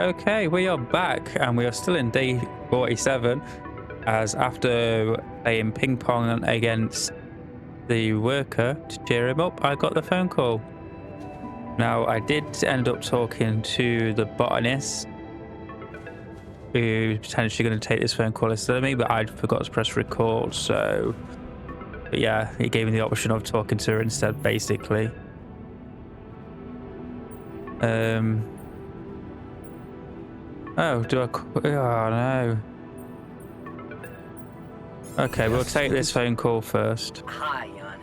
Okay, we are back and we are still in day 47 as after playing ping pong against the worker to cheer him up, I got the phone call. Now, I did end up talking to the botanist who's potentially going to take this phone call instead of me, but I forgot to press record. So, but yeah, he gave me the option of talking to her instead, basically. Oh, oh no. Okay, we'll take this phone call first. Hi, Jan.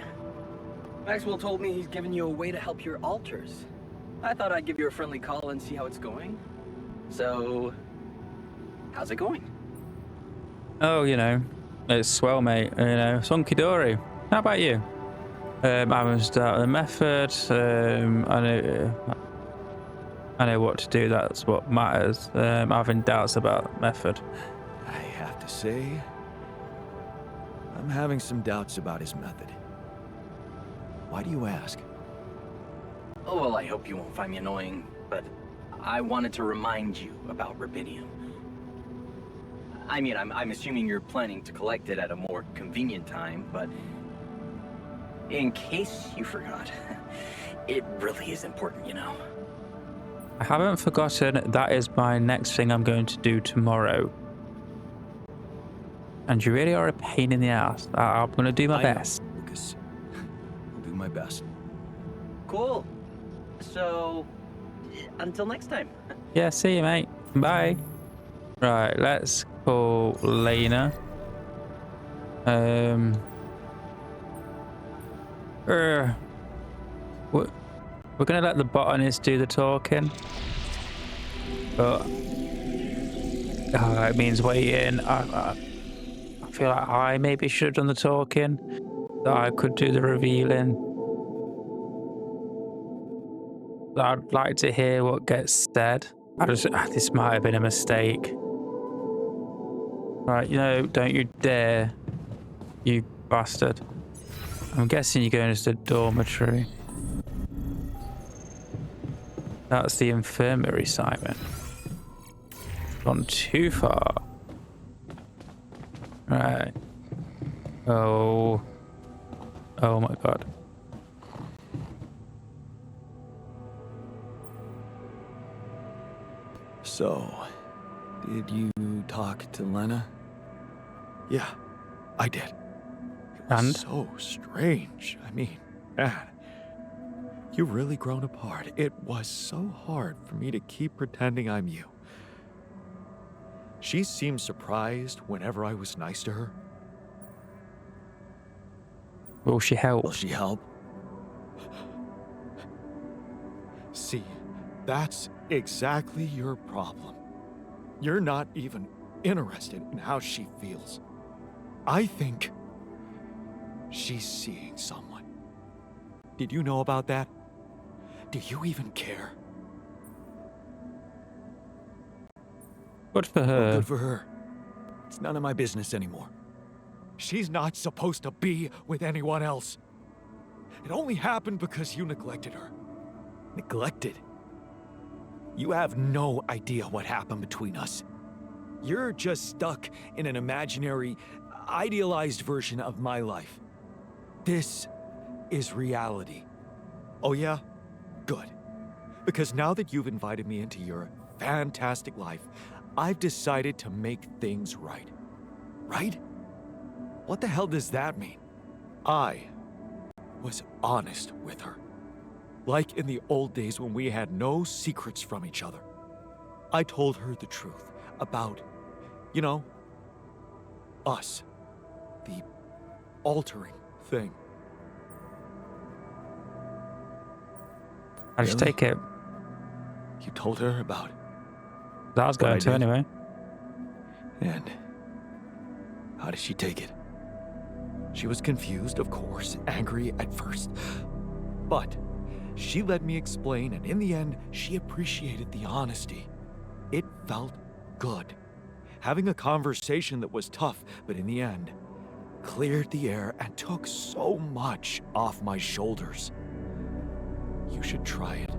Maxwell told me he's giving you a way to help your alters. I thought I'd give you a friendly call and see how it's going. So, how's it going? Oh, it's swell, mate. Sonky Dory. How about you? I was out the method. I know what to do. That's what matters. I'm having doubts about the method. I have to say, I'm having some doubts about his method. Why do you ask? Oh, well, I hope you won't find me annoying, but I wanted to remind you about rubidium. I mean, I'm assuming you're planning to collect it at a more convenient time, but in case you forgot, it really is important, you know. I haven't forgotten. That is my next thing I'm going to do tomorrow. And you really are a pain in the ass. I'm going to do my best. Lucas. I'll do my best. Cool. So, until next time. Yeah, see you, mate. Bye. Right, let's call Lena. We're going to let the botanist do the talking. But it means waiting. I feel like I maybe should have done the talking. That I could do the revealing. I'd like to hear what gets said. This might have been a mistake. Right, don't you dare, you bastard. I'm guessing you're going to the dormitory. That's the infirmary, Simon. Gone too far. Right. Oh my god. So, did you talk to Lena? Yeah, I did. It was And? so strange. I mean, man, you've really grown apart. It was so hard for me to keep pretending I'm you. She seemed surprised whenever I was nice to her. Will she help? Will she help? See, that's exactly your problem. You're not even interested in how she feels. I think she's seeing someone. Did you know about that? Do you even care? Good for her. Well, good for her. It's none of my business anymore. She's not supposed to be with anyone else. It only happened because you neglected her. Neglected? You have no idea what happened between us. You're just stuck in an imaginary, idealized version of my life. This is reality. Oh yeah? Good. Because now that you've invited me into your fantastic life, I've decided to make things right. Right? What the hell does that mean? I was honest with her. Like in the old days when we had no secrets from each other. I told her the truth about, us. The altering thing. I just Really? take it. You told her about That was going I to did. anyway. And how did she take it? She was confused, of course, angry at first. But she let me explain, and in the end, she appreciated the honesty. It felt good. Having a conversation that was tough, but in the end, cleared the air and took so much off my shoulders. You should try it.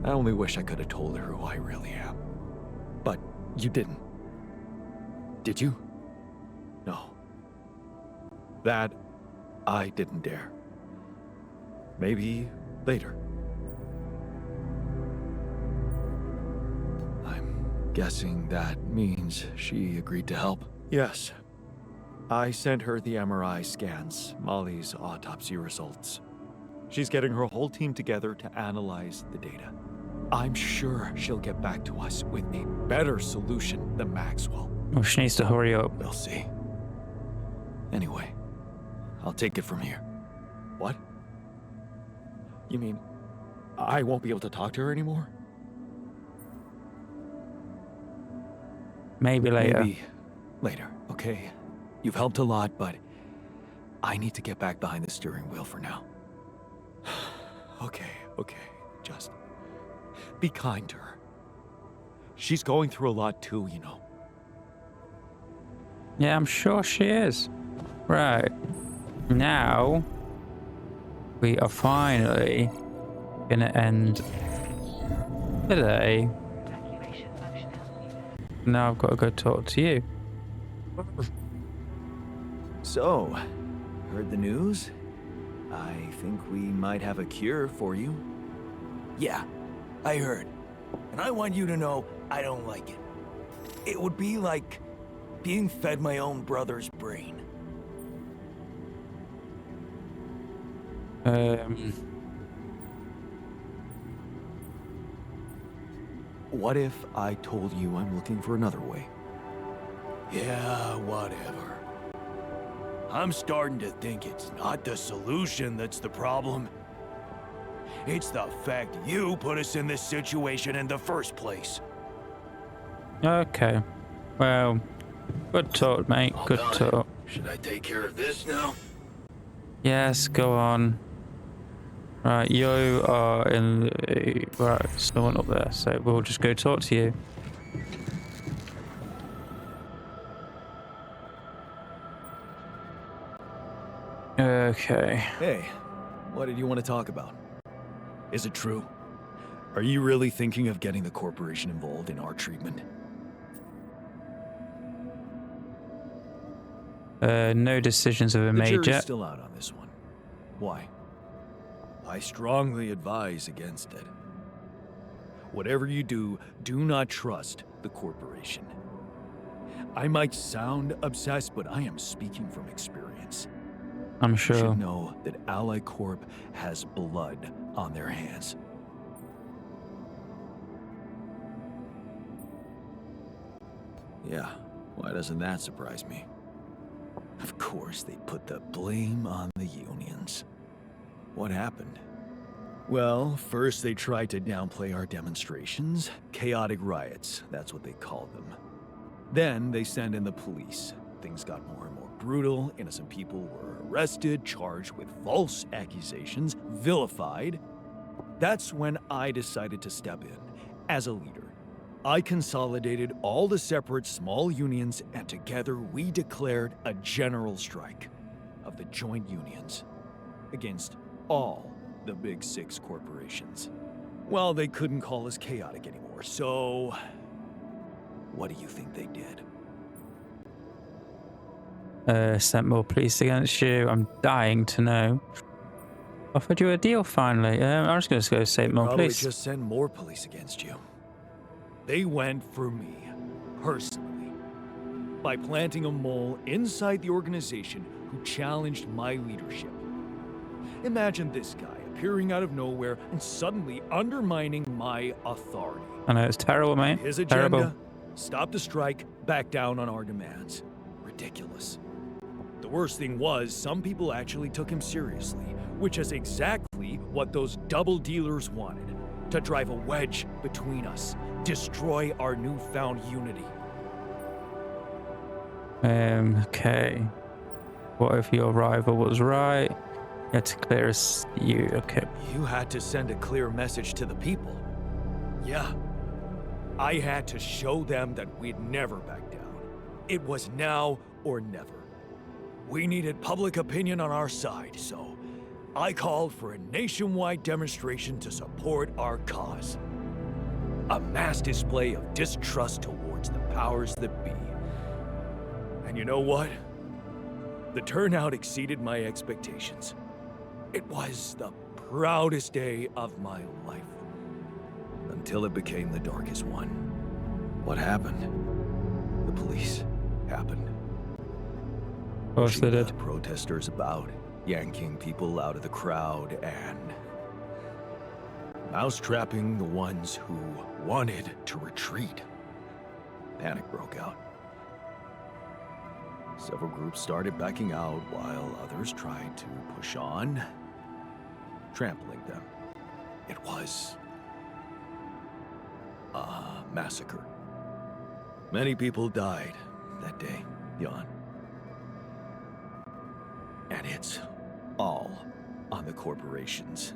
I only wish I could have told her who I really am. You didn't. Did you? No. That I didn't dare. Maybe later. I'm guessing that means she agreed to help. Yes. I sent her the MRI scans, Molly's autopsy results. She's getting her whole team together to analyze the data. I'm sure she'll get back to us with a better solution than Maxwell. Well, she needs to hurry up. We'll see. Anyway, I'll take it from here. What? You mean I won't be able to talk to her anymore? Maybe later. Maybe later, okay? You've helped a lot, but I need to get back behind the steering wheel for now. Okay. Just be kind to her. She's going through a lot too, you know. Yeah, I'm sure she is. Right. Now, we are finally gonna end today. Now I've got to go talk to you. So, heard the news? I think we might have a cure for you. Yeah, I heard. And I want you to know I don't like it. It would be like being fed my own brother's brain. What if I told you I'm looking for another way? Yeah, whatever. I'm starting to think it's not the solution that's the problem. It's the fact you put us in this situation in the first place. Okay. Well, good talk, mate. Hold Good on. talk. Should I take care of this now? Yes, go on. Right, you are in the... Right, there's no one up there, so we'll just go talk to you. Okay. Hey, what did you want to talk about? Is it true? Are you really thinking of getting the corporation involved in our treatment? No decisions have been The made jury's yet. still out on this one. Why? I strongly advise against it. Whatever you do, do not trust the corporation. I might sound obsessed, but I am speaking from experience. I'm You sure. should know that Ally Corp has blood on their hands. Yeah, why doesn't that surprise me? Of course, they put the blame on the unions. What happened? Well, first they tried to downplay our demonstrations. Chaotic riots, that's what they called them. Then they sent in the police. Things got more and more brutal. Innocent people were arrested, charged with false accusations, vilified. That's when I decided to step in as a leader. I consolidated all the separate small unions, and together we declared a general strike of the joint unions against all the big six corporations. Well, they couldn't call us chaotic anymore, so what do you think they did? Sent more police against you. I'm dying to know. Offered you a deal finally. I'm just going to go save more Probably police. just send more police against you. They went for me, personally, by planting a mole inside the organization who challenged my leadership. Imagine this guy appearing out of nowhere and suddenly undermining my authority. I know, it's terrible, mate. His agenda, Terrible. stop the strike, back down on our demands. Ridiculous. The worst thing was, some people actually took him seriously, which is exactly what those double dealers wanted, to drive a wedge between us, destroy our newfound unity. Okay. What if your rival was right? You had to clear you. Okay. You had to send a clear message to the people. Yeah. I had to show them that we'd never back down. It was now or never. We needed public opinion on our side, so I called for a nationwide demonstration to support our cause. A mass display of distrust toward towards the powers that be. And you know what? The turnout exceeded my expectations. It was the proudest day of my life. Until it became the darkest one. What happened? The police happened. Of course they Pushing did. the protesters about, yanking people out of the crowd, and mousetrapping the ones who wanted to retreat. Panic broke out. Several groups started backing out while others tried to push on, trampling them. It was a massacre. Many people died that day, Jan. And it's all on the corporations.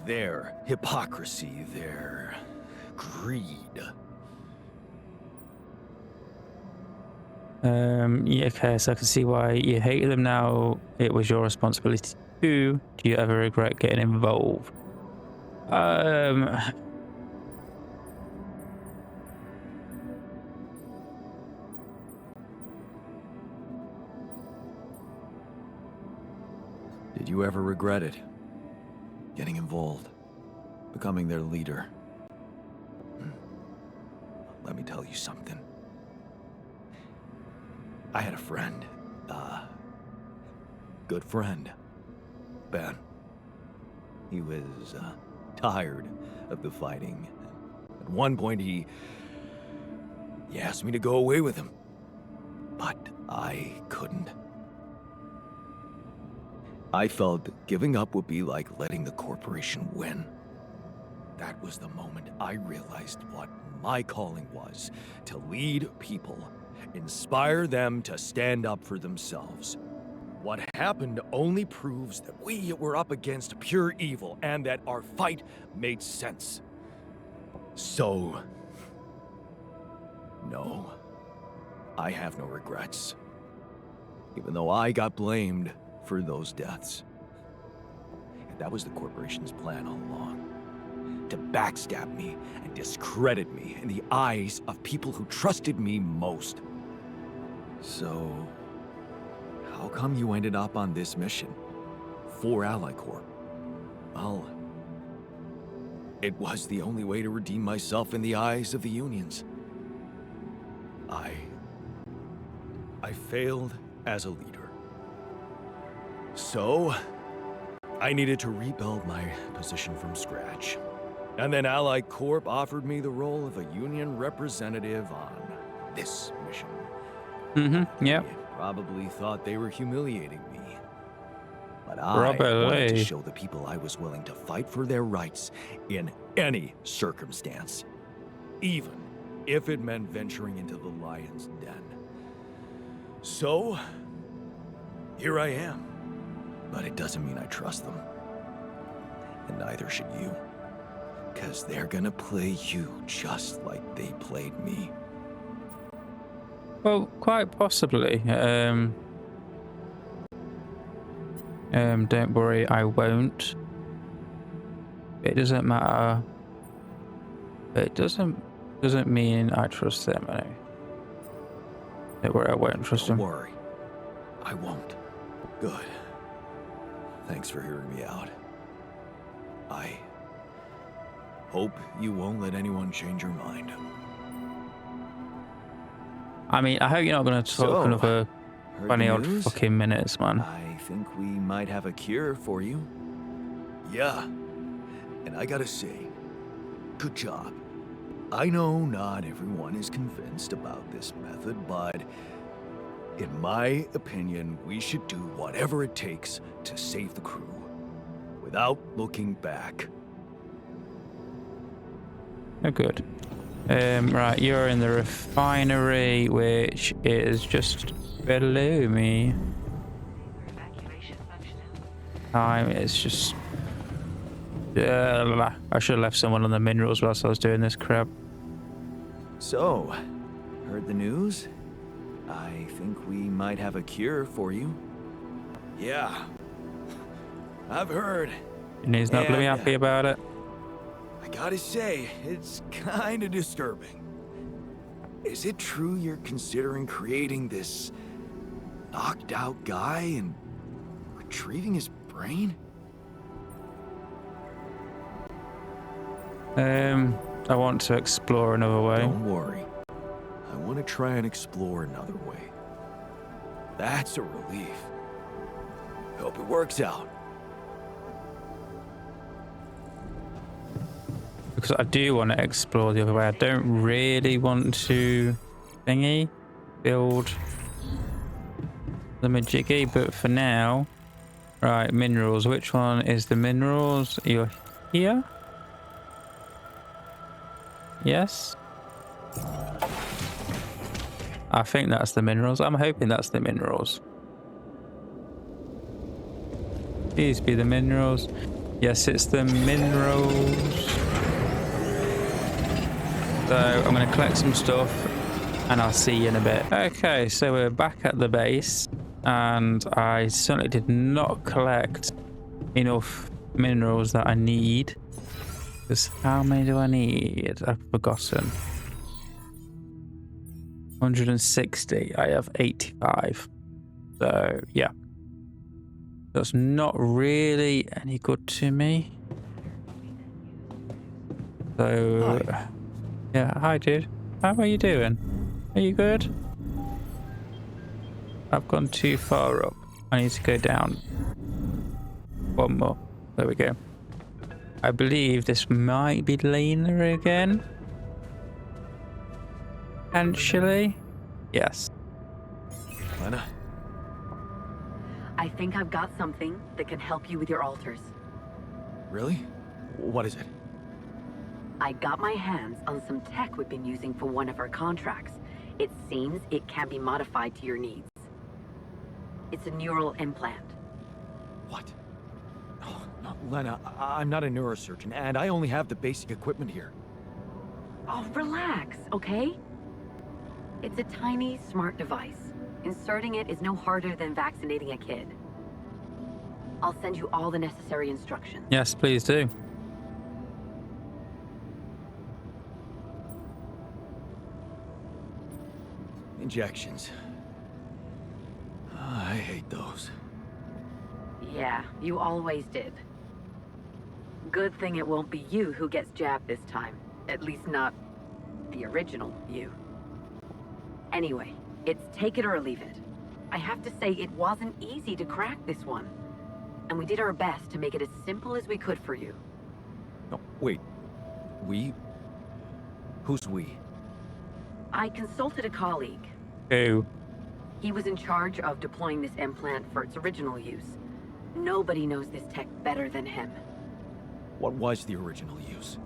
Their hypocrisy, their greed. Yeah, okay, so I can see why you hate them now. It was your responsibility too. Do you ever regret getting involved? Did you ever regret it? Getting involved? Becoming their leader? Let me tell you something. I had a friend, good friend, Ben. He was, tired of the fighting. At one point, he asked me to go away with him. But I couldn't. I felt giving up would be like letting the corporation win. That was the moment I realized what my calling was: to lead people, inspire them to stand up for themselves. What happened only proves that we were up against pure evil and that our fight made sense. So, no, I have no regrets. Even though I got blamed for those deaths. And that was the corporation's plan all along. To backstab me and discredit me in the eyes of people who trusted me most. So, how come you ended up on this mission? For Ally Corp? Well, it was the only way to redeem myself in the eyes of the unions. I failed as a leader. So, I needed to rebuild my position from scratch. And then Ally Corp offered me the role of a union representative on this mission. Yep. They probably thought they were humiliating me. But I wanted Probably. to show the people I was willing to fight for their rights in any circumstance. Even if it meant venturing into the lion's den. So, here I am. But it doesn't mean I trust them. And neither should you. 'Cause they're gonna play you just like they played me. Well, quite possibly. Don't worry, I won't. It doesn't matter. It doesn't mean I trust them. Don't worry, I won't trust Don't them. worry. I won't. Good. Thanks for hearing me out. I hope you won't let anyone change your mind. I mean, I hope you're not going to talk So, another Heard 20 the odd news? fucking minutes, man. I think we might have a cure for you. Yeah. And I gotta say, good job. I know not everyone is convinced about this method, but in my opinion, we should do whatever it takes to save the crew, without looking back. Oh, good. Right, you're in the refinery, which is just below me. Time is just... I should have left someone on the minerals whilst I was doing this crap. So, heard the news? I think we might have a cure for you. Yeah. I've heard. And he's not really And- happy about it. I gotta say, it's kinda disturbing. Is it true you're considering creating this knocked out guy and retrieving his brain? I want to explore another way. Don't worry. I want to try and explore another way. That's a relief. Hope it works out. Because I do want to explore the other way. I don't really want to build the majiggy, but for now, right, minerals. Which one is the minerals? You're here? Yes? I think that's the minerals. I'm hoping that's the minerals. Please be the minerals. Yes, it's the minerals. So I'm going to collect some stuff and I'll see you in a bit. Okay, so we're back at the base and I certainly did not collect enough minerals that I need. Because how many do I need? I've forgotten. 160. I have 85. So yeah. That's not really any good to me. So Hi. yeah, hi dude. How are you doing? Are you good? I've gone too far up. I need to go down. One more. There we go. I believe this might be Lena again. Potentially. Yes. Lena? I think I've got something that can help you with your altars. Really? What is it? I got my hands on some tech we've been using for one of our contracts. It seems it can be modified to your needs. It's a neural implant. What? Oh, no, Lena, I'm not a neurosurgeon, and I only have the basic equipment here. Oh, relax, okay? It's a tiny, smart device. Inserting it is no harder than vaccinating a kid. I'll send you all the necessary instructions. Yes, please do. Injections. I hate those. Yeah, you always did. Good thing it won't be you who gets jabbed this time. At least not the original you. Anyway, it's take it or leave it. I have to say it wasn't easy to crack this one. And we did our best to make it as simple as we could for you. No, wait. We? Who's we? I consulted a colleague. Who? He was in charge of deploying this implant for its original use. Nobody knows this tech better than him. What was the original use?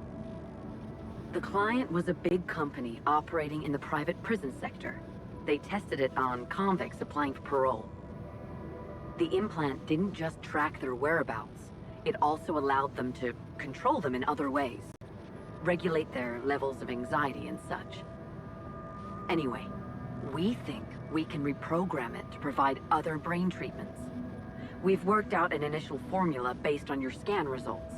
The client was a big company operating in the private prison sector. They tested it on convicts applying for parole. The implant didn't just track their whereabouts, it also allowed them to control them in other ways. Regulate their levels of anxiety and such. Anyway, we think we can reprogram it to provide other brain treatments. We've worked out an initial formula based on your scan results.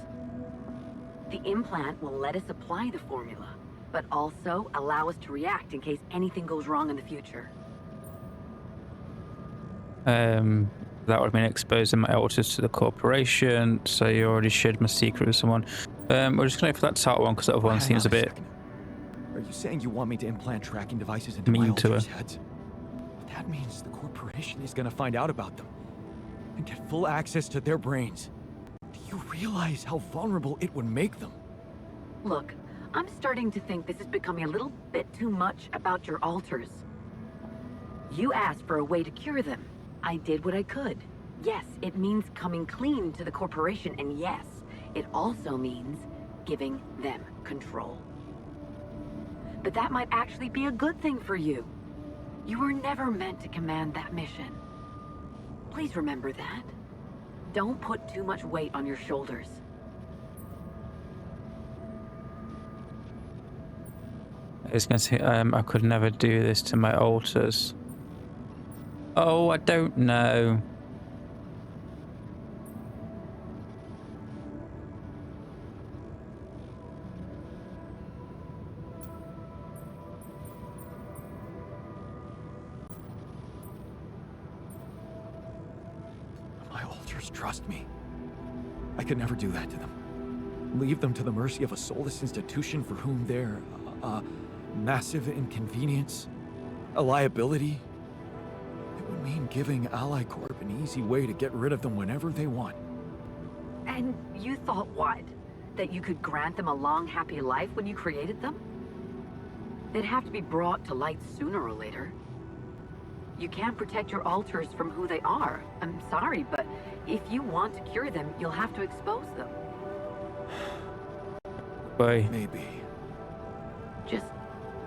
The implant will let us apply the formula, but also allow us to react in case anything goes wrong in the future. That would have been exposing my altars to the corporation, so you already shared my secret with someone. We're just going to wait for that title one because that other one Hang seems on a bit second. Are you saying you want me to implant tracking devices into mean my to her. alters' heads? That means the corporation is gonna find out about them and get full access to their brains. Do you realize how vulnerable it would make them? Look, I'm starting to think this is becoming a little bit too much about your altars. You asked for a way to cure them. I did what I could. Yes, it means coming clean to the corporation, and yes, it also means giving them control. But that might actually be a good thing for you. You were never meant to command that mission. Please remember that. Don't put too much weight on your shoulders. I was going to say, I could never do this to my altars. Oh, I don't know. creatures trust me. I could never do that to them. Leave them to the mercy of a soulless institution for whom they're a massive inconvenience, a liability. It would mean giving Ally Corp an easy way to get rid of them whenever they want. And you thought what? That you could grant them a long, happy life when you created them? They'd have to be brought to light sooner or later. You can't protect your alters from who they are. I'm sorry, but if you want to cure them, you'll have to expose them. Boy. Maybe. Just,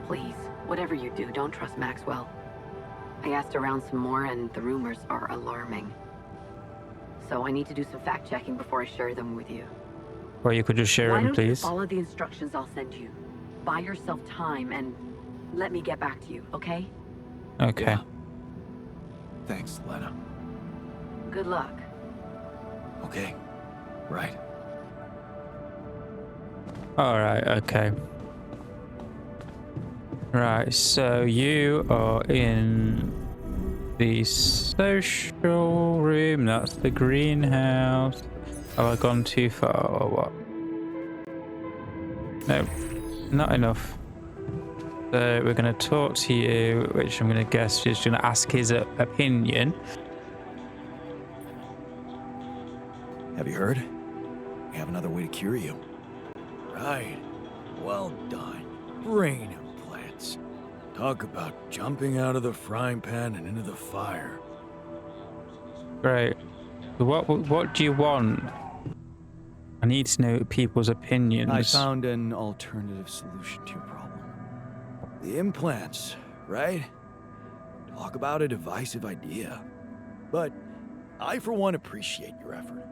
please, whatever you do, don't trust Maxwell. I asked around some more, and the rumors are alarming. So I need to do some fact-checking before I share them with you. Or you could just share Why him, don't you please. follow the instructions I'll send you? Buy yourself time and let me get back to you, okay? Okay. Yeah. Thanks, Lena. Good luck. Okay. Right. Alright, okay. Right, so you are in the social room. That's the greenhouse. Have I gone too far or what? No, not enough. So we're going to talk to you, which I'm going to guess is going to ask his opinion. Have you heard? We have another way to cure you. Right. Well done. Brain implants. Talk about jumping out of the frying pan and into the fire. Great. So what do you want? I need to know people's opinions. I found an alternative solution to your problem. The implants, right? Talk about a divisive idea. But I, for one, appreciate your effort.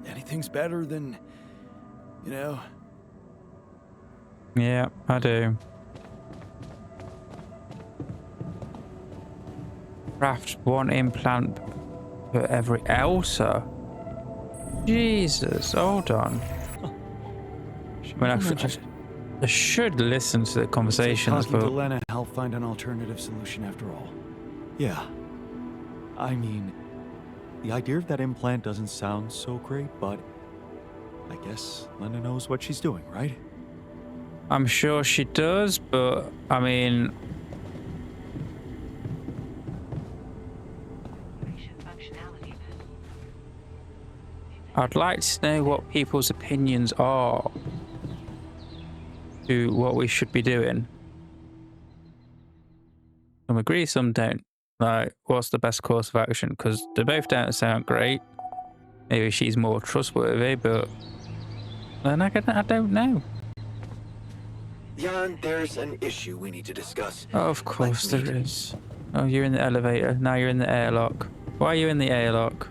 Anything's better than, you know... Yeah, I do. Craft one implant for every Elsa. Jesus, hold on. I should listen to the conversations, Talking to but Lena helped find an alternative solution after all. Yeah. I mean, the idea of that implant doesn't sound so great, but I guess Lena knows what she's doing, right? I'm sure she does, but I mean, I'd like to know what people's opinions are to what we should be doing. Some agree, some don't. Like, what's the best course of action? Because they both don't sound great. Maybe she's more trustworthy, but then I don't know. Jan, there's an issue we need to discuss. Oh, of course there is. Oh, you're in the elevator. Now you're in the airlock. Why are you in the airlock?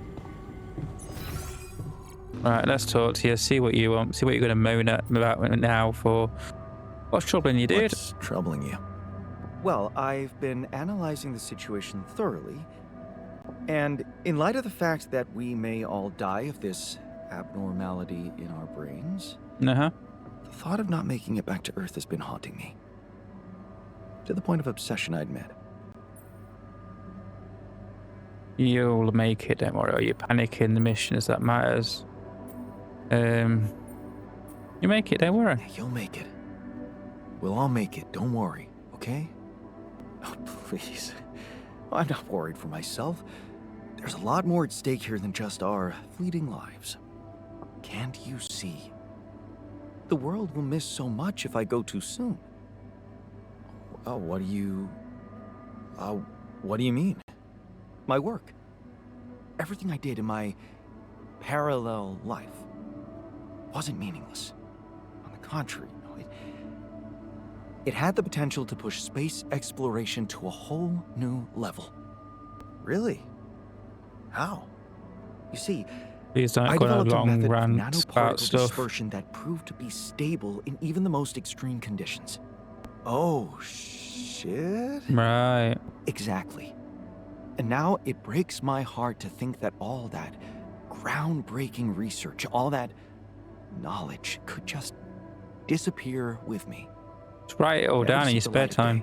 Right, let's talk to you. See what you want. See what you're going to moan at about now for. What's troubling you, dude? What's troubling you? Well, I've been analyzing the situation thoroughly, and in light of the fact that we may all die of this abnormality in our brains, Uh-huh. the thought of not making it back to Earth has been haunting me. To the point of obsession, I admit. You'll make it, don't worry. Or you're panicking the mission as that matters. You make it, don't worry. Yeah, you'll make it. We'll all make it, don't worry, okay? Oh, please. I'm not worried for myself. There's a lot more at stake here than just our fleeting lives. Can't you see? The world will miss so much if I go too soon. Oh, what do you mean? My work. Everything I did in my parallel life wasn't meaningless. On the contrary, it had the potential to push space exploration to a whole new level. Really? How? You see, Please don't I go on a developed a long method of rant about nanoparticle stuff. dispersion that proved to be stable in even the most extreme conditions. Oh, shit? Right. Exactly. And now it breaks my heart to think that all that groundbreaking research, all that knowledge could just disappear with me. Just write it all Never down in see your the spare light of time.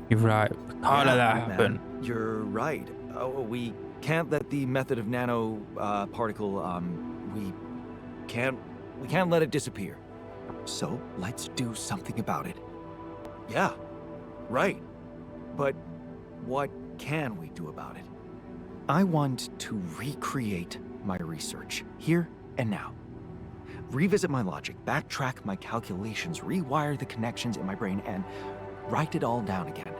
You're right. Can't let that man, happen. You're right. Oh, we can't let the method of nano particle. We can't let it disappear. So let's do something about it. Yeah, right. But what can we do about it? I want to recreate my research here and now. Revisit my logic, backtrack my calculations, rewire the connections in my brain, and write it all down again.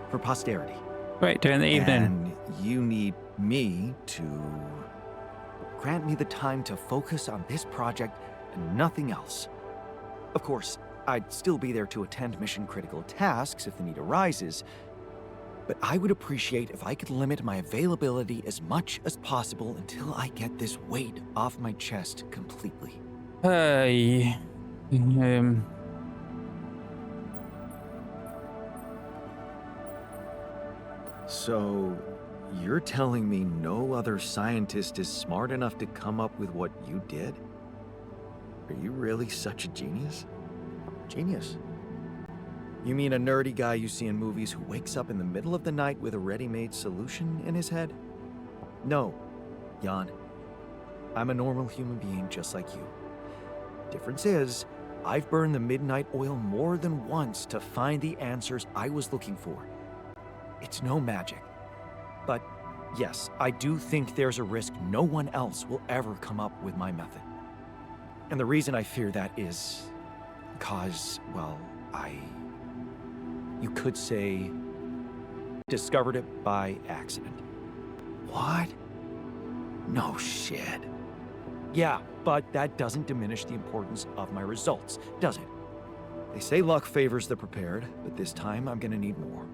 For posterity. Great, during the evening. And you need me to grant me the time to focus on this project and nothing else. Of course, I'd still be there to attend mission-critical tasks if the need arises, but I would appreciate if I could limit my availability as much as possible until I get this weight off my chest completely. Hey. So, you're telling me no other scientist is smart enough to come up with what you did? Are you really such a genius? Genius? You mean a nerdy guy you see in movies who wakes up in the middle of the night with a ready-made solution in his head? No, Jan. I'm a normal human being just like you. Difference is, I've burned the midnight oil more than once to find the answers I was looking for. It's no magic. But yes, I do think there's a risk no one else will ever come up with my method. And the reason I fear that is because, well, you could say, discovered it by accident. What? No shit. Yeah, but that doesn't diminish the importance of my results, does it? They say luck favors the prepared, but this time I'm gonna need more.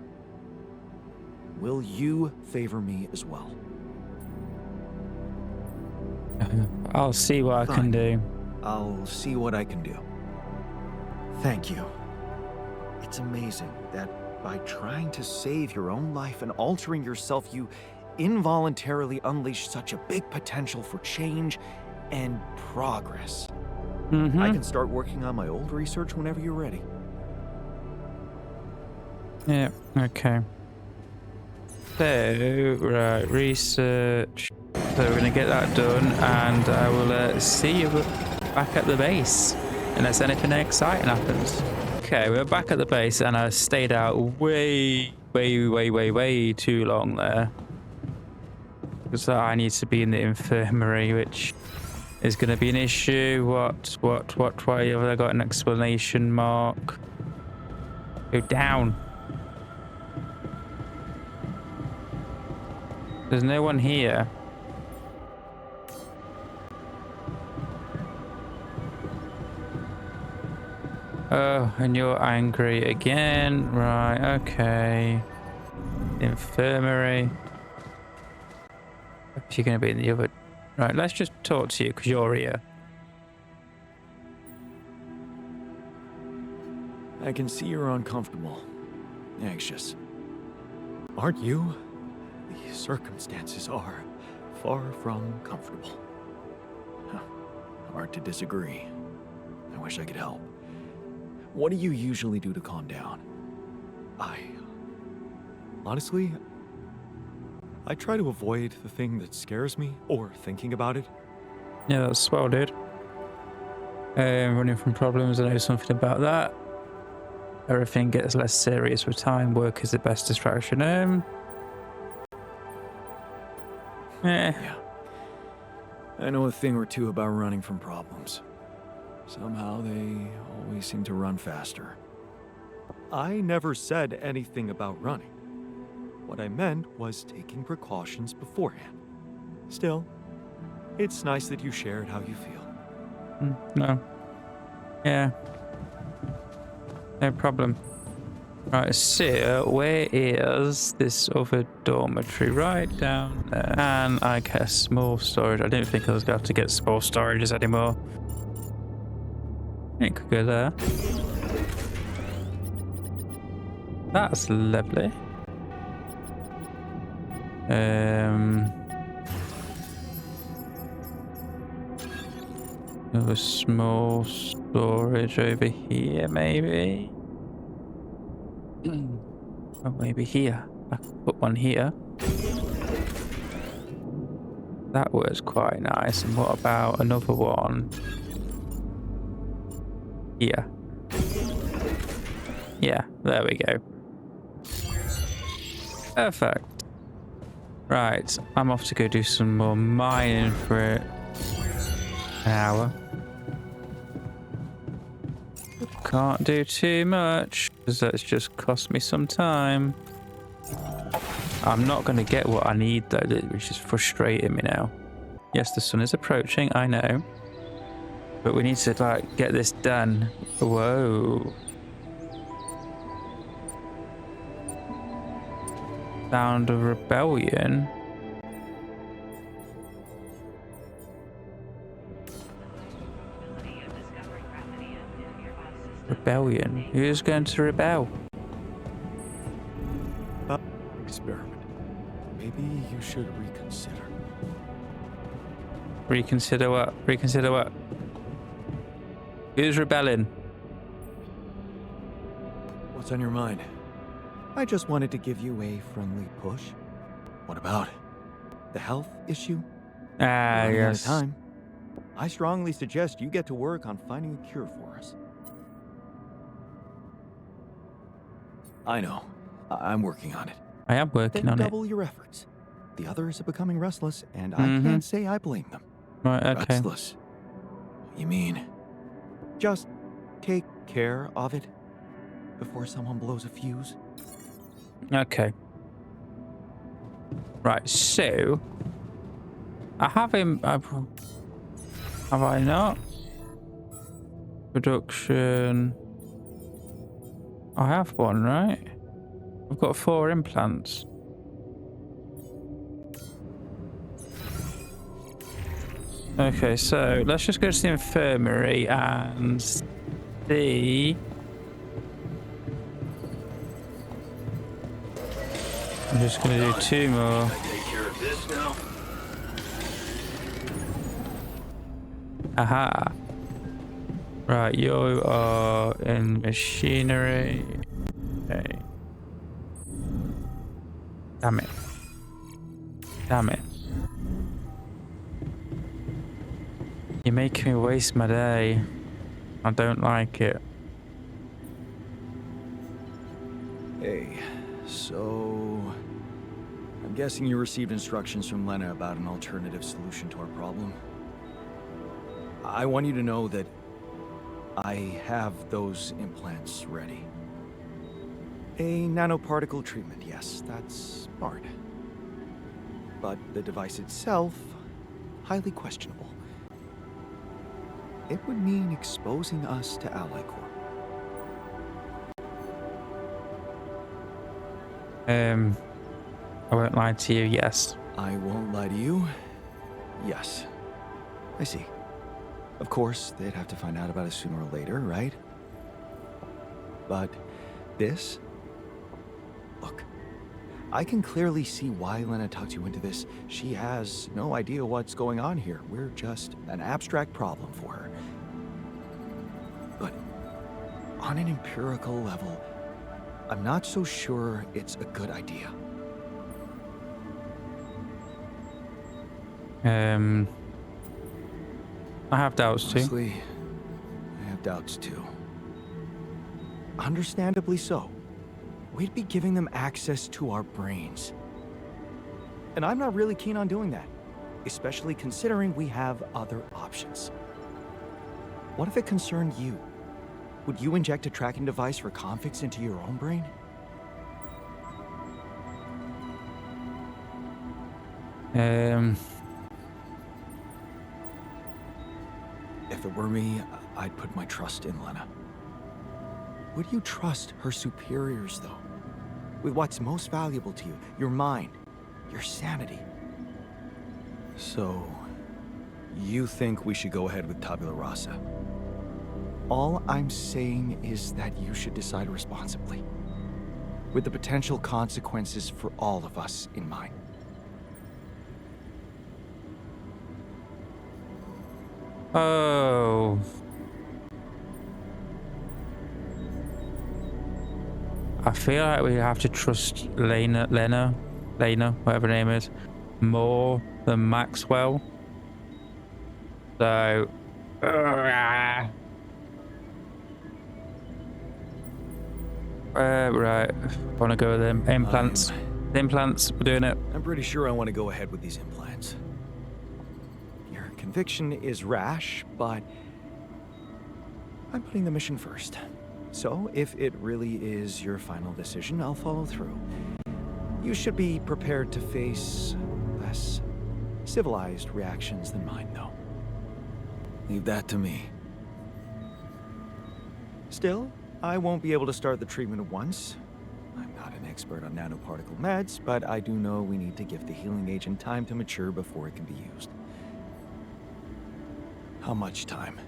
Will you favor me as well? I'll see what I can Fine. do. I'll see what I can do. Thank you. It's amazing that by trying to save your own life and altering yourself, you involuntarily unleash such a big potential for change and progress. I can start working on my old research whenever you're ready. Yeah, okay. So, right, research. So we're going to get that done, and I will see you back at the base, unless anything exciting happens. Okay, we're back at the base, and I stayed out way too long there. Because I need to be in the infirmary, which is going to be an issue. Why have I got an exclamation mark? Go down. There's no one here. Oh, and you're angry again. Right, okay. Infirmary. If you're going to be in the other... Right, let's just talk to you because you're here. I can see you're uncomfortable. Anxious. Aren't you? The circumstances are far from comfortable. Huh. Hard to disagree. I wish I could help. What do you usually do to calm down? Honestly, I try to avoid the thing that scares me or thinking about it. Yeah, that's swell, dude. Running from problems, I know something about that. Everything gets less serious with time. Work is the best distraction. Yeah. I know a thing or two about running from problems. Somehow they always seem to run faster. I never said anything about running. What I meant was taking precautions beforehand. Still, it's nice that you shared how you feel. No. Yeah. No problem. Right, so where is this other dormitory? Right down there. And I guess small storage. I didn't think I was going to have to get small storages anymore. It could go there. That's lovely. Another small storage over here, maybe. Oh, maybe here. I could put one here. That was quite nice. And what about another one here? Yeah, there we go. Perfect. Right, I'm off to go do some more mining for an hour. Can't do too much because that's just cost me some time. I'm not going to get what I need though, which is frustrating me now. Yes, the sun is approaching, I know. But we need to like get this done. Whoa. Sound of rebellion. Rebellion. Who's going to rebel? Experiment. Maybe you should reconsider. Reconsider what? Reconsider what? Who's rebelling? What's on your mind? I just wanted to give you a friendly push. What about it? The health issue? Ah, We're running out of yes. time. I strongly suggest you get to work on finding a cure for us. I know. I'm working on it. I am working Then on it. double your efforts. The others are becoming restless, and I Mhm. can't say I blame them. Right, okay. Restless? You mean just take care of it before someone blows a fuse? Okay. Right, so I have him. Have I not? Production. I have one, right? I've got 4 implants. Okay, so let's just go to the infirmary and see. I'm just gonna do 2 more. Take care of this now. Aha. Right, you are in machinery. Okay. Damn it. Damn it. You're making me waste my day. I don't like it. Hey, so I'm guessing you received instructions from Lena about an alternative solution to our problem. I want you to know that I have those implants ready. A nanoparticle treatment, yes, that's smart. But the device itself, highly questionable. It would mean exposing us to Ally Corp. I won't lie to you, yes. I won't lie to you. Yes. I see. Of course, they'd have to find out about it sooner or later, right? But this? Look, I can clearly see why Lena tucked you into this. She has no idea what's going on here. We're just an abstract problem for her. But on an empirical level, I'm not so sure it's a good idea. I have doubts too. Honestly, I have doubts too. Understandably so. We'd be giving them access to our brains. And I'm not really keen on doing that, especially considering we have other options. What if it concerned you? Would you inject a tracking device for convicts into your own brain? If it were me, I'd put my trust in Lena. Would you trust her superiors, though? With what's most valuable to you, your mind, your sanity. So, you think we should go ahead with Tabula Rasa? All I'm saying is that you should decide responsibly, with the potential consequences for all of us in mind. Oh. I feel like we have to trust Lena, whatever her name is, more than Maxwell. So, right, want to go with them implants. Implants, we're doing it. I'm pretty sure I want to go ahead with these implants. Your conviction is rash, but I'm putting the mission first. So, if it really is your final decision, I'll follow through. You should be prepared to face less civilized reactions than mine, though. Leave that to me. Still, I won't be able to start the treatment at once. I'm not an expert on nanoparticle meds, but I do know we need to give the healing agent time to mature before it can be used. How much time?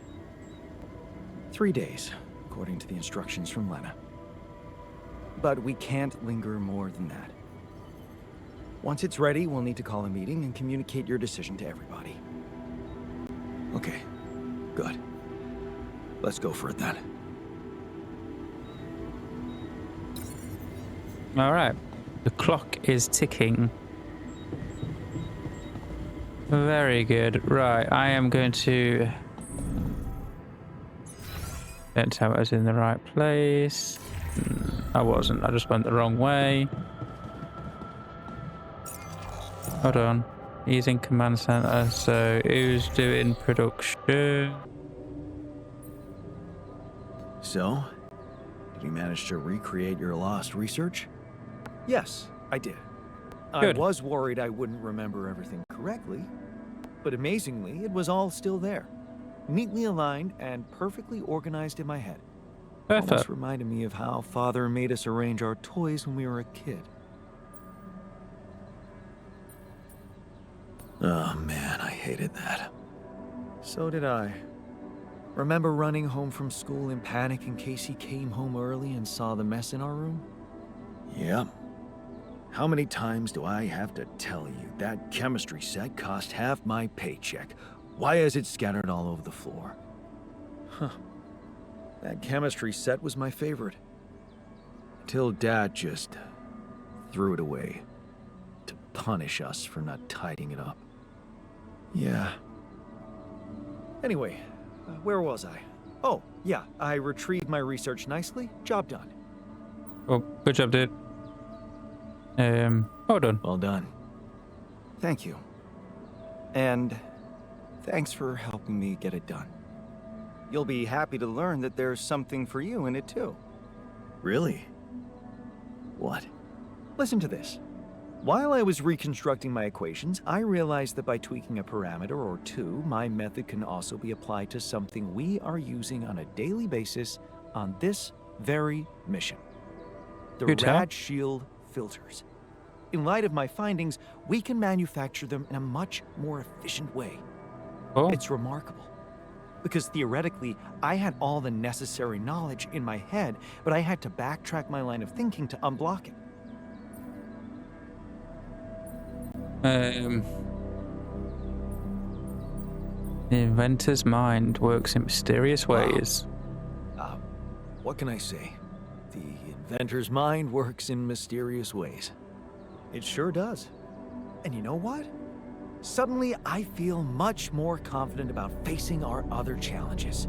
3 days, according to the instructions from Lena. But we can't linger more than that. Once it's ready, we'll need to call a meeting and communicate your decision to everybody. Okay, good. Let's go for it then. All right, the clock is ticking. Very good. Right, I am going to... Don't tell me I was in the right place. I wasn't, I just went the wrong way. Hold on. Using command center, so who's doing production? So, did you manage to recreate your lost research? Yes, I did. Good. I was worried I wouldn't remember everything correctly, but amazingly, it was all still there. Neatly aligned and perfectly organized in my head. Perfect. Almost reminded me of how Father made us arrange our toys when we were a kid. Oh man, I hated that. So did I. Remember running home from school in panic in case he came home early and saw the mess in our room? Yep. How many times do I have to tell you that chemistry set cost half my paycheck? Why is it scattered all over the floor? Huh. That chemistry set was my favorite. Until Dad just threw it away to punish us for not tidying it up. Yeah. Anyway, where was I? Oh, yeah, I retrieved my research nicely. Job done. Oh, good job, dude. Well done. Well done. Thank you. And thanks for helping me get it done. You'll be happy to learn that there's something for you in it too. Really? What? Listen to this. While I was reconstructing my equations, I realized that by tweaking a parameter or two, my method can also be applied to something we are using on a daily basis on this very mission. The Good help. Rad Shield filters. In light of my findings, we can manufacture them in a much more efficient way. Oh, It's remarkable. Because theoretically, I had all the necessary knowledge in my head, but I had to backtrack my line of thinking to unblock it. the inventor's mind works in mysterious ways. What can I say? The inventor's mind works in mysterious ways. It sure does. And you know what? Suddenly, I feel much more confident about facing our other challenges.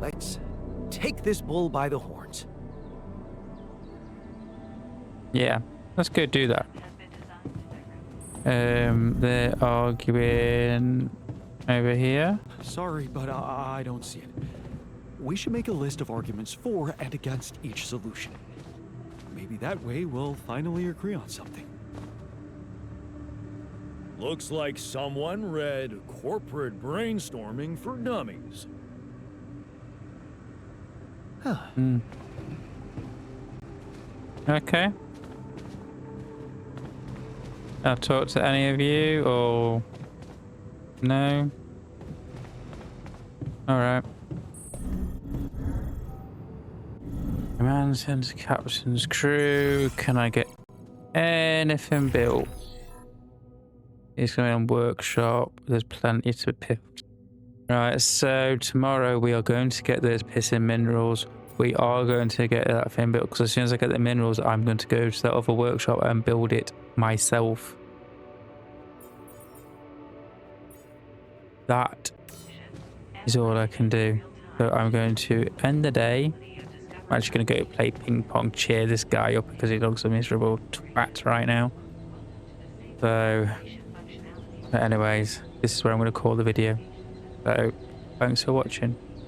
Let's take this bull by the horns. Yeah, let's go do that. They're arguing over here. Sorry, but I don't see it. We should make a list of arguments for and against each solution. Maybe that way we'll finally agree on something. Looks like someone read Corporate Brainstorming for Dummies. Okay. I'll talk to any of you, or no? Alright. Command center, captain's crew. Can I get anything built? It's going on workshop. There's plenty to pick. Right, so tomorrow we are going to get those pissing minerals we are going to get that thing built, because as soon as I get the minerals, I'm going to go to the other workshop and build it myself. That is all I can do. So I'm going to end the day. I'm actually going to go play ping pong, cheer this guy up because he looks a miserable twat right now. So, but anyways, this is where I'm going to call the video. So, thanks for watching.